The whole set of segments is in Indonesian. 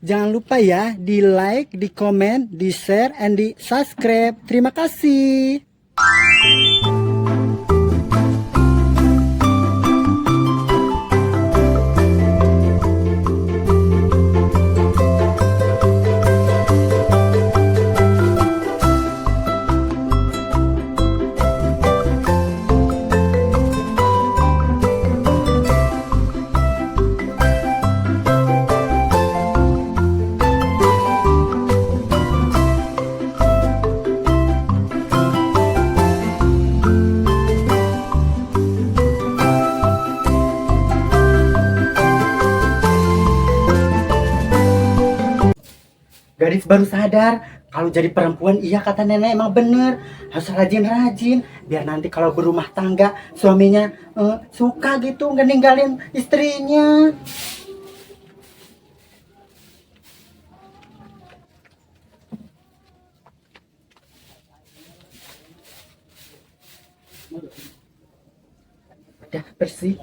Jangan lupa ya di like, di komen, di share, and di subscribe. Terima kasih. Gadis baru sadar kalau jadi perempuan, iya kata nenek, emang bener harus rajin-rajin biar nanti kalau berumah tangga suaminya suka gitu nggak ninggalin istrinya. Udah bersih.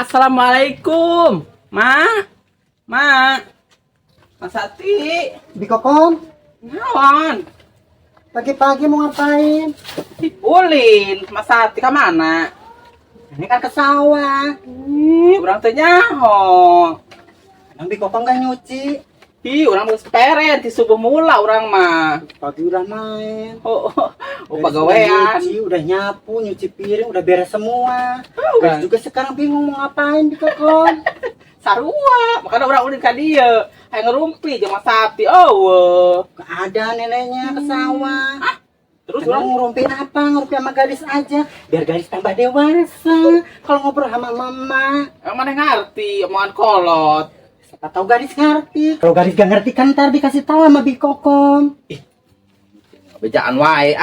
Assalamualaikum, Mas Sati, Bikokom, ngawan, pagi-pagi mau ngapain? ulin, Mas Sati ke mana? Ini kan ke sawah. Orang teh nyaho. Emang Bikokom gak nyuci? Orang mau seperen, di subuh mula orang mah. Pagi udah main. Pagawean. Nyuci, udah nyapu, nyuci piring, udah beres semua. Kan? Gadis juga sekarang bingung mau ngapain Bikokom. Sarua, makanya orang ulin ka dia. Hayang ngerumpi jeung Mas Sati. Gak ada neneknya ke sawah. Terus Emang orang ngerumpi apa? Ngerumpi sama gadis aja. Biar gadis tambah dewasa. Kalau ngobrol sama mama. yang mana ngerti omongan kolot. Siapa tahu gadis ngerti. Kalau gadis gak ngerti kan ntar dikasih tahu sama Bikokom. Bejaan wae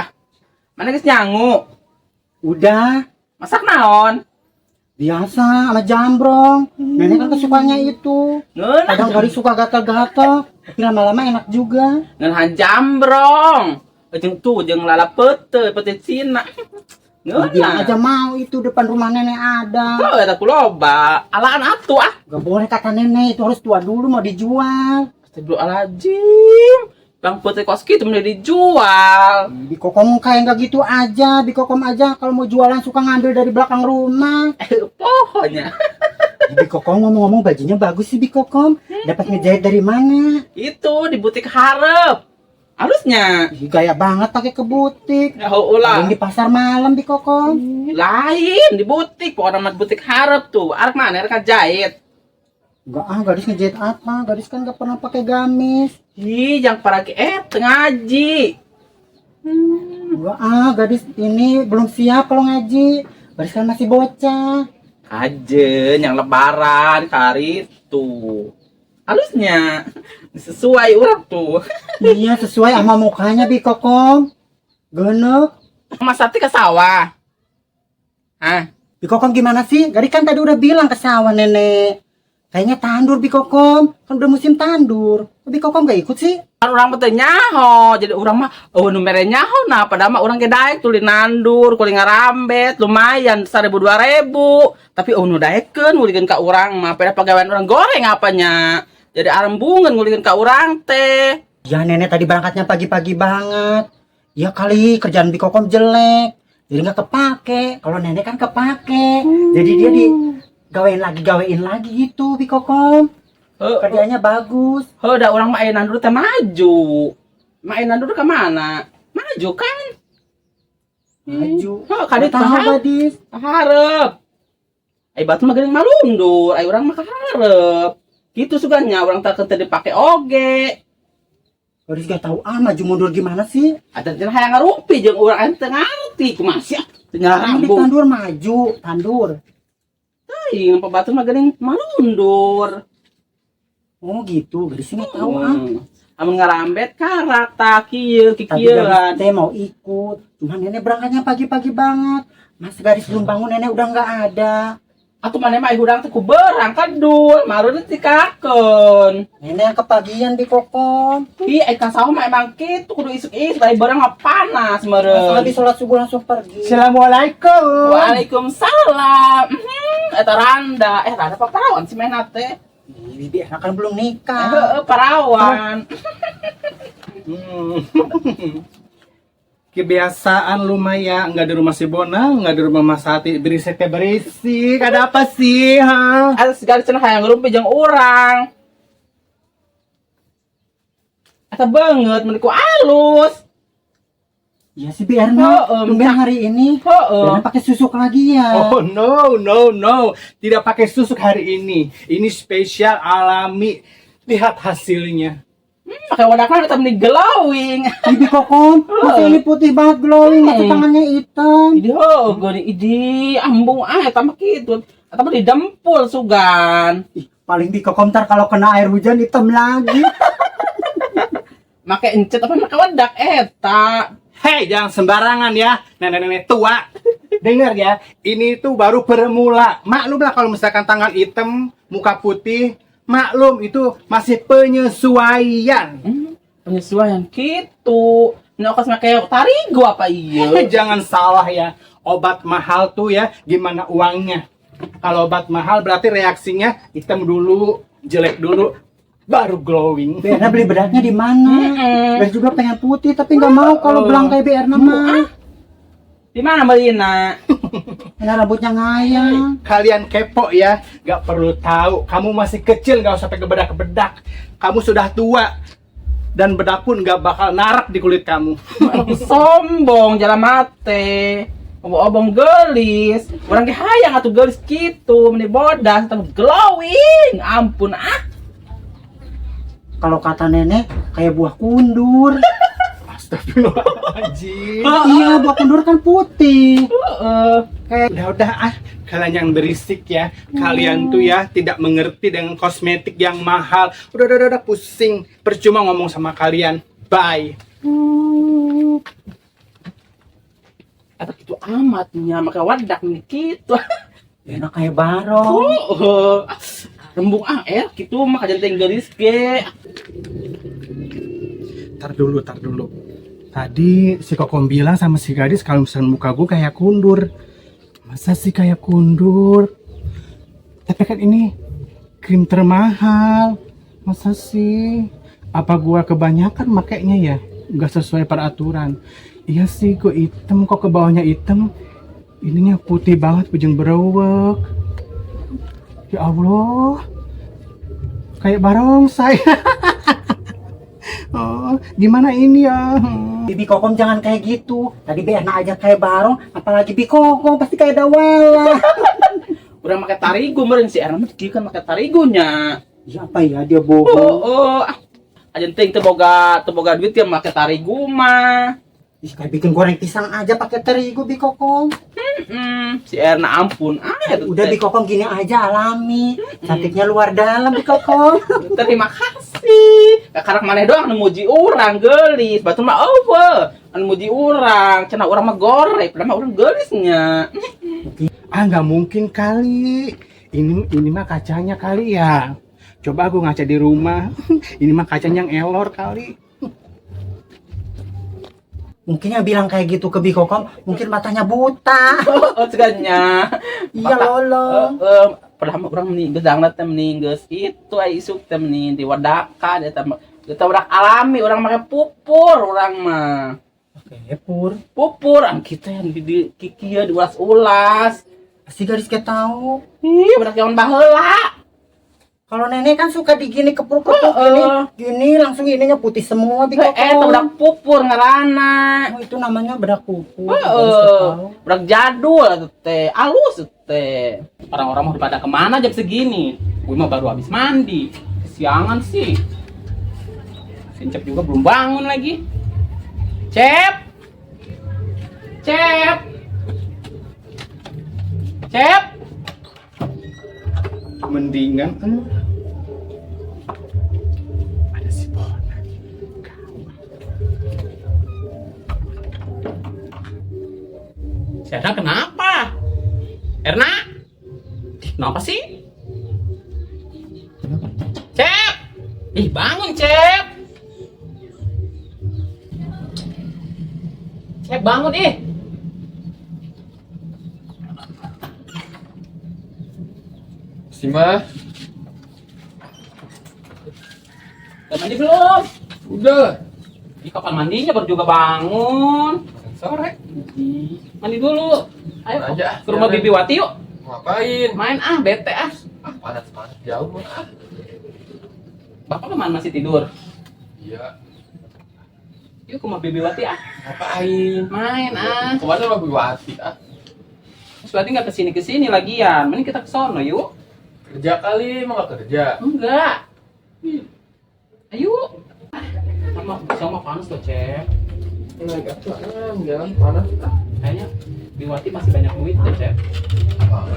Mana geus nyangu? Udah. Masak naon? Biasa sama jambrong. Nenek kan kesukaannya itu. Kadang gadis suka gatal-gatal. Tapi lama-lama enak juga. Ngeunhan jambrong. Jeung tuh jeung lalapeuteut peuteut Cina. Bilang aja mau itu depan rumah nenek ada. Eta ku loba. Alaan atuh Gak boleh kata nenek, itu harus tua dulu mau dijual. Astagfirullahaladzim. Bang putih kos gitu mau dijual. Bikokom kayak gak gitu aja. Bikokom aja kalau mau jualan suka ngambil dari belakang rumah. Pokoknya. Bikokom ngomong-ngomong bajunya bagus sih Bikokom. Dapat ngejahit dari mana? Itu di butik harep. Halusnya. Ih, gaya banget pakai ke butik. Ulah. Yang di pasar malam Bikokom. Lain di butik. Pokoknya nama butik harep tuh. Arek mana? Arek jahit. Enggak gadis ngejahit apa? Gadis kan gak pernah pakai gamis. Jangan paragi ngaji. Enggak gadis ini belum siap kalau ngaji. Gadis kan masih bocah. Ajen yang lebaran kari tuh. Halusnya sesuai urang tuh. Iya sesuai sama mukanya Bikokom. Genek. Mas Sati ke sawah. Bikokom gimana sih? Gadis kan tadi udah bilang ke sawah nenek. Kayaknya tandur Bikokom. Kan udah musim tandur. Bikokom gak ikut sih? Orang betul nyaho. Jadi orang mah numere nyaho nah padahal mah orang gedaek tuli nandur, kuli ngarambet lumayan 1.000-2.000. Tapi nu daekeun ngulikeun ka urang mah pada pagawean orang goreng apanya. Jadi arembungeun ngulikeun ka urang teh. Ya nenek tadi berangkatnya pagi-pagi banget. Ya kali kerjaan Bikokom jelek. Jadi gak kepake. Kalau nenek kan kepake. Jadi dia gawein lagi gitu Bikokom. Kerjanya bagus. Da orang mah aya nandur teh maju. Mah aya nandur ka mana? Maju kan? Maju. Kadit tahu gadis. Harep. Ai batu mah geuning malundur, ai urang mah kaharep. Gitu suganya urang teh teu dipake oge. Gadis gak tahu maju mundur gimana sih? Ada cenah hayang ngarumpi jeung urang teu ngarti kumaha sia. Teu nyarambung. Tandur maju, tandur. Teuing pebatu mah geuning malundur. Oh gitu, gadis nggak tahu Amun ngarambet karak tak kieu Tadi kikieuan. gadis teh mau ikut, cuman nenek berangkatnya pagi-pagi banget. Mas gadis belum bangun, nenek udah nggak ada. Atuh mana mah hurang teh ku berang kadul, marun tikakeun. Nenek yang kepagian di kokom. Ih, ka saho mah emang kitu kudu isuk-isuk dari berang mah panas Pas meureun. habis sholat subuh langsung pergi. Assalamualaikum. Waalaikumsalam. Eta Randa, Randa apa perawan sih main teh? Bibi enak kan belum nikah. Heeh, perawan. Kebiasaan lu Maya, nggak di rumah si Bona, nggak di rumah Mas Hati, berisik teh berisik. Ada apa sih, ha? Ada segala cenah hayang ngerumpi jeung urang. Eta banget menurutku alus. Iya sih Bi Erna, Heeh, tumben hari ini. Heeh. Erna pakai susuk lagi ya. Oh no, tidak pakai susuk hari ini. Ini spesial alami. Lihat hasilnya. Pakai wadahna tetap nih glowing. Bibi kokom, masih ini putih banget glowing, masih tangannya hitam. Idi goni idi ambung eta mah kitu. Eta mah didempul sugan. Ih, paling Bi kokom ntar kalau kena air hujan hitam lagi. Make encet apa make wadak eta. Hei, jangan sembarangan ya, nenek-nenek tua. Dengar ya, ini tuh baru permula. Maklum lah kalau misalkan tangan hitam, muka putih, maklum itu masih penyesuaian. Penyesuaian gitu. Ini okas make tarigu apa iya? Jangan salah ya, obat mahal tuh ya, gimana uangnya? Kalau obat mahal berarti reaksinya hitam dulu, jelek dulu, baru glowing. Bi Erna beli bedaknya di mana? Dan juga pengen putih tapi nggak mau kalau belang kayak Bi Erna mah. Di mana Marina? Karena rambutnya ngayang. Kalian kepo ya, gak perlu tahu. Kamu masih kecil, gak usah pakai bedak-bedak. Kamu sudah tua, dan bedak pun gak bakal narak di kulit kamu. Aku sombong jalan mate. Obong gelis. Orang ge hayang atuh gelis kitu, meni bodas tapi glowing. Ampun ah. Kalau kata nenek kayak buah kundur. Astagfirullahaladzim. Iya, buah kundur kan putih. Udah ah, kalian yang berisik ya. Kalian tuh ya tidak mengerti dengan kosmetik yang mahal. Udah pusing. Percuma ngomong sama kalian. Bye. Eta kitu amatnya make wadak nih kitu. Enak kayak barong. Rembung kitu mah kajanting gelis ge. Tar dulu. Tadi si Kokom bilang sama si gadis kalau misalnya muka gue kayak kundur. Masa sih kayak kundur? Tapi kan ini krim termahal. Masa sih? Apa gua kebanyakan makainya ya? Gak sesuai peraturan. Iya sih, gue hitam kok ke bawahnya hitam. Ininya putih banget, pujung berewek. Ya Allah. Kayak barongsai. Oh, gimana ini ya? Bibi kokom jangan kayak gitu. Tadi Bi Erna aja kayak barong, apalagi Bi kokom pasti kayak dawala. Udah make tarigu meureun si Erna mah kieu kan make tarigunya. Ya apa ya dia bohong. Ajenting teu boga duit ya make tarigu mah. Ih, kayak bikin goreng pisang aja pakai terigu Bi kokom. Si Erna ampun Udah Bi kokom gini aja alami. Cantiknya luar dalam Bi kokom. terima kasih. Karena maneh doang anu muji urang gelis, batu mah eueuh. Anu muji urang, cenah urang mah goreng, padahal mah urang gelisnya. Ah, nggak mungkin kali. Ini mah kacanya kali ya. Coba aku ngaca di rumah. Ini mah kacanya yang elor kali. Mungkin yang bilang kayak gitu ke Bi kokom, mungkin matanya buta. Cegahnya. Iya lolong. Padahal mah urang meninggeus dangna teh meninggeus. Itu ai isuk teh mending diwadakan eta wadak alami, urang make pupur urang mah. Oke, pur. Pupur an kita yang di kikieu diulas-ulas. Pasti gadis kayak tahu. Ih, badak jaman baheula. Kalau nenek kan suka digini kepuk-kepuk gini langsung ininya putih semua Bi kokom. Eta badak pupur ngaranna. Oh, itu namanya bedak pupur. Badak jadul atuh teh, alus teh. Orang-orang mau pada kemana jam segini? Gue mah baru habis mandi. Kesiangan sih. Sincep juga belum bangun lagi. Cep. Mendingan ada si Bona. Si Erna kenapa? Erna? kenapa sih? Cep! Ih, bangun, Cep! Cep, bangun, ih! Sima, Udah mandi belum? udah. Ih, kapan mandinya baru juga bangun. Sore. Mandi dulu. Ayo Aja, ke rumah jalan. Bibi Wati yuk. Ngapain? Main bete ah. Ah, panas jauh mah. Bapak kemana masih tidur? Iya. Yuk ke rumah Bibi Wati ah. Ngapain? Main ah. Kemana sama Biwati Terus berarti nggak kesini lagian. Mending kita ke sono yuk. Kerja kali, emang gak kerja. Enggak. Ayo. Sama panas tuh, Cep. Naik apaan? Jalan panas. Kayaknya Biwati masih banyak duit deh, Cep. Apa?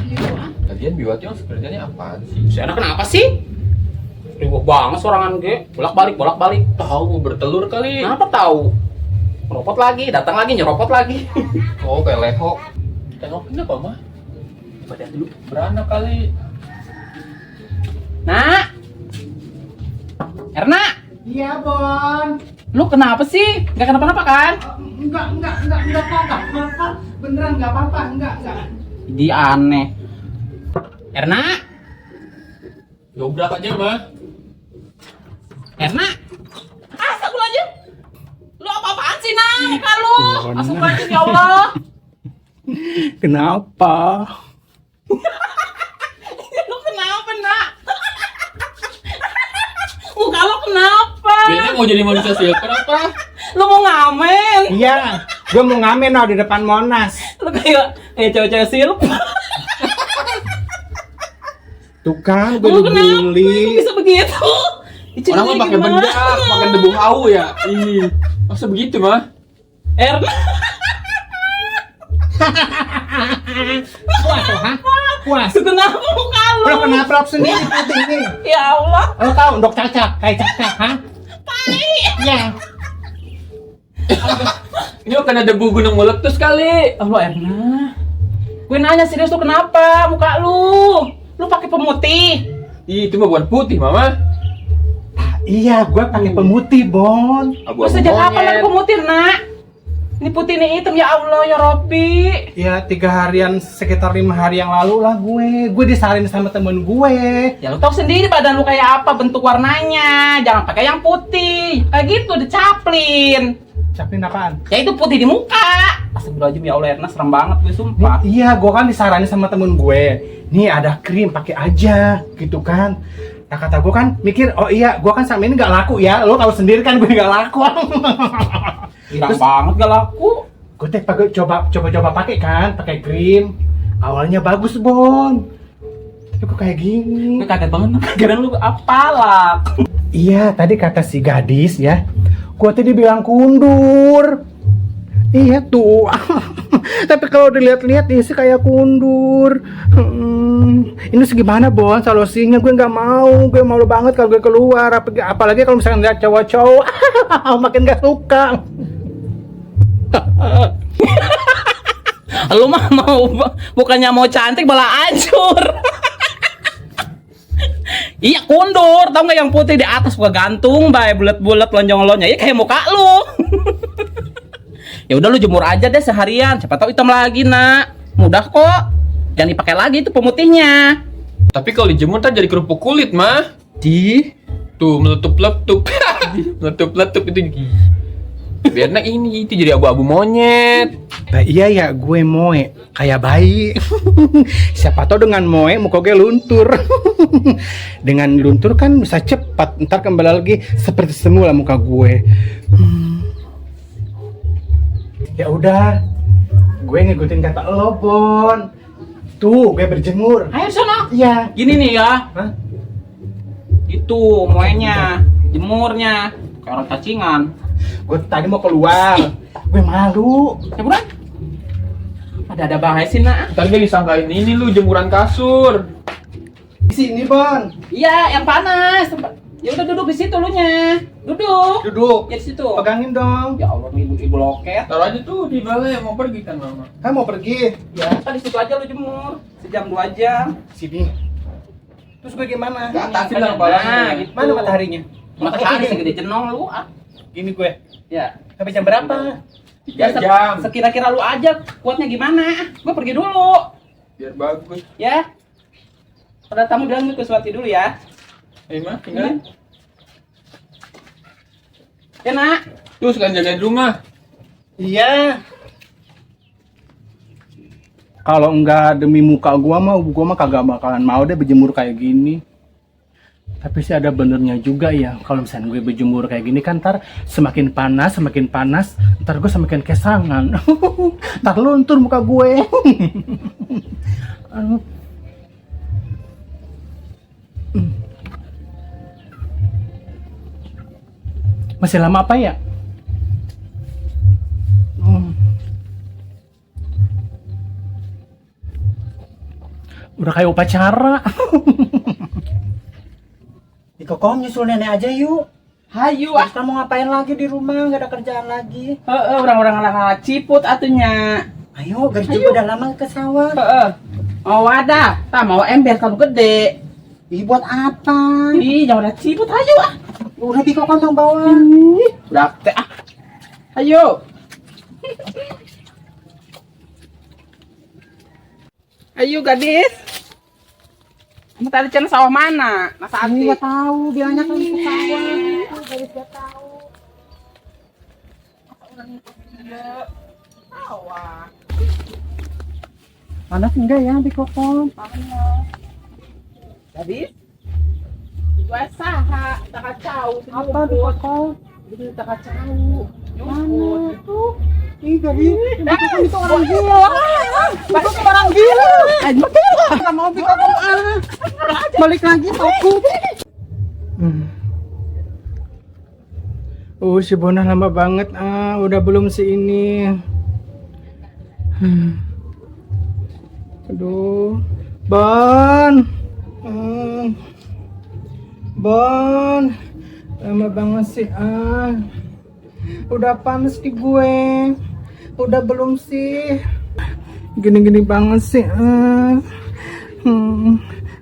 Ayo ah. Lagian Biwati masuk kerjanya apaan sih? Si anak kenapa sih? Ribut banget sorangan ge. Bolak-balik. Tahu mau bertelur kali. Kenapa tahu? Nyeropot lagi, datang lagi, nyeropot lagi. Oh, kayak leho. Tengok kenapa mah? Coba lihat dulu. Beranak kali. Nak. Erna, Iya, Bon. lu kenapa sih? Gak kenapa-napa kan? Enggak apa-apa. Beneran enggak apa-apa, enggak. Jadi aneh. Erna, Dobrak aja mah. Erna. Astagfirullahaladzim. Lu apa-apaan sih, Nak? Muka lu. Astagfirullahaladzim, ya Allah. Kenapa? Lu kenapa, Nak? Muka lu kenapa? Biasanya mau jadi manusia silver apa? Lu mau ngamen? Iya, gue mau ngamen di depan Monas. Lu kayak cewek-cewek silp. Tuh kan, gue Lu kenapa? Lu dibully. bisa begitu? Orang mah pakai bedak, pakai debu hau ya. Ih, masa begitu mah? Erna. Puas lo, ha? Puas. Itu kenapa muka lu? Lo kenapa lo sendiri putih ini? Ya Allah. Lo tau dok cacak, kayak cacak, ha? Iya. Ini kena debu gunung meletus kali. Allah Erna. Gue nanya serius tuh kenapa muka lu? Lu pakai pemutih. Ih, itu mah bukan putih, Mama. Iya, gue pakai pemutih, Bon. Lu sejak kapan pakai pemutih, Nak? Ini putih ini hitam ya Allah ya Robbi. Ya 3 harian, sekitar 5 hari yang lalu lah gue. Gue disarin sama temen gue. Ya lu tau sendiri badan lu kayak apa bentuk warnanya. Jangan pakai yang putih. Kayak gitu dicaplin. Capin apaan? Ya itu putih di muka. Astagfirullahaladzim ya Allah Erna serem banget gue sumpah. Iya, gue kan disaranin sama temen gue. Nih ada krim, pakai aja, gitu kan. Nah kata gue kan mikir, oh iya, gue kan sama ini gak laku ya. Lo tahu sendiri kan gue gak laku. Girang banget gak laku. Gue teh coba pakai kan, pakai krim. Awalnya bagus, Bon. Tapi kok kayak gini? Gue kaget banget. Kadang lu apalak. Iya, tadi kata si gadis ya. Gue tadi bilang kundur. Iya tuh. Tapi kalau dilihat-lihat sih kayak kundur. Ini segimana, Bon? Solusinya gue nggak mau. Gue malu banget kalau gue keluar. Apalagi kalau misalkan lihat cowok-cowok. Makin gak suka. Lu mah mau bukannya mau cantik malah hancur. Iya kundur, tau nggak yang putih di atas gua gantung, bay bulat-bulat lonjong-lonjong, ya kayak muka lu. Ya udah lu jemur aja deh seharian, siapa tahu hitam lagi nak, mudah kok. Jangan dipakai lagi itu pemutihnya. Tapi kalau dijemur ntar jadi kerupuk kulit, mah. Di Tuh meletup-letup. Meletup-letup itu. Biarnya ini itu jadi abu-abu monyet. Nah, iya ya, gue moe kayak bayi. Siapa tahu dengan moe muka gue luntur. Dengan luntur kan bisa cepat. Ntar kembali lagi seperti semula muka gue. Ya udah, gue ngikutin kata lo, Bon. Tuh, gue berjemur. ayo sana. Iya. Gini nih ya, Hah? itu moenya, jemurnya, kayak orang cacingan. Gue tadi mau keluar. Gue malu. Ya bukan? Ada bahaya sih nak. Ntar dia disangkain ini lu jemuran kasur. Di sini, Bon. Iya, yang panas. Ya udah duduk di situ lu nya. Duduk. Duduk. Ya di situ. Pegangin dong. Ya Allah, ibu loket. Taruh aja tuh di balai, mau pergi kan mama. Kan mau pergi. Ya, kan di situ aja lu jemur. Sejam 2 jam. Sini. Terus gue gimana? Ke atasin Nah, lah kepalanya. gitu. Mana mataharinya? Matahari segede jenong lu. Ah. Gini gue. Ya. Sampai jam berapa? 3 se- jam. Sekira-kira lu aja kuatnya gimana? Gue pergi dulu. Biar bagus. Ya. Pada tamu bilang ke Swati dulu ya. Mah, tinggalin. Ya, Nak. Tuh sekalian jagain rumah. Iya. Kalau enggak demi muka gua mah kagak bakalan mau deh berjemur kayak gini. Tapi sih ada benernya juga ya, kalau misalnya gue berjemur kayak gini kan ntar semakin panas, ntar gue semakin kesangan. Ntar luntur muka gue. Aduh. Masih lama apa ya? Udah kayak upacara. Di Kokom nyusul nenek aja yuk. Hayu Terus kamu ngapain lagi di rumah? Nggak ada kerjaan lagi. orang-orang ala ciput atunya. Ayo, garis juga udah lama ke sawah. Mau wadah, tak mau ember kalau gede. Ih, buat apa? Ih, jangan ada ciput, hayu ah. Udah di Kokom yang bawa. Udah teh ah. Ayo. Ayo gadis. Kamu tadi cina sawah mana? Masa Ini hati? nggak tahu, bilangnya kan ke sawah. Garis nggak tahu. Sawah. Panas enggak ya di Kokom? Gadis. Gua saha, tak kacau. Apa di Kokom? Jadi tak kacau. Mana tuh? Ih, garis. Di Kokom itu orang gila. Itu orang gila. Nggak mau di Kokom ah. Balik lagi takut. Si Bona lama banget udah belum si ini. Aduh, Bon. Bon. Lama banget sih Udah panas di gue. Udah belum sih. Gini-gini banget sih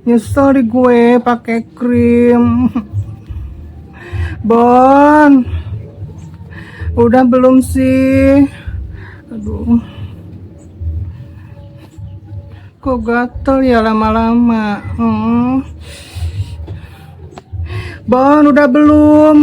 Nyesel di gue pakai krim. Bon, udah belum sih? Aduh, kok gatel ya lama-lama? Bon, udah belum?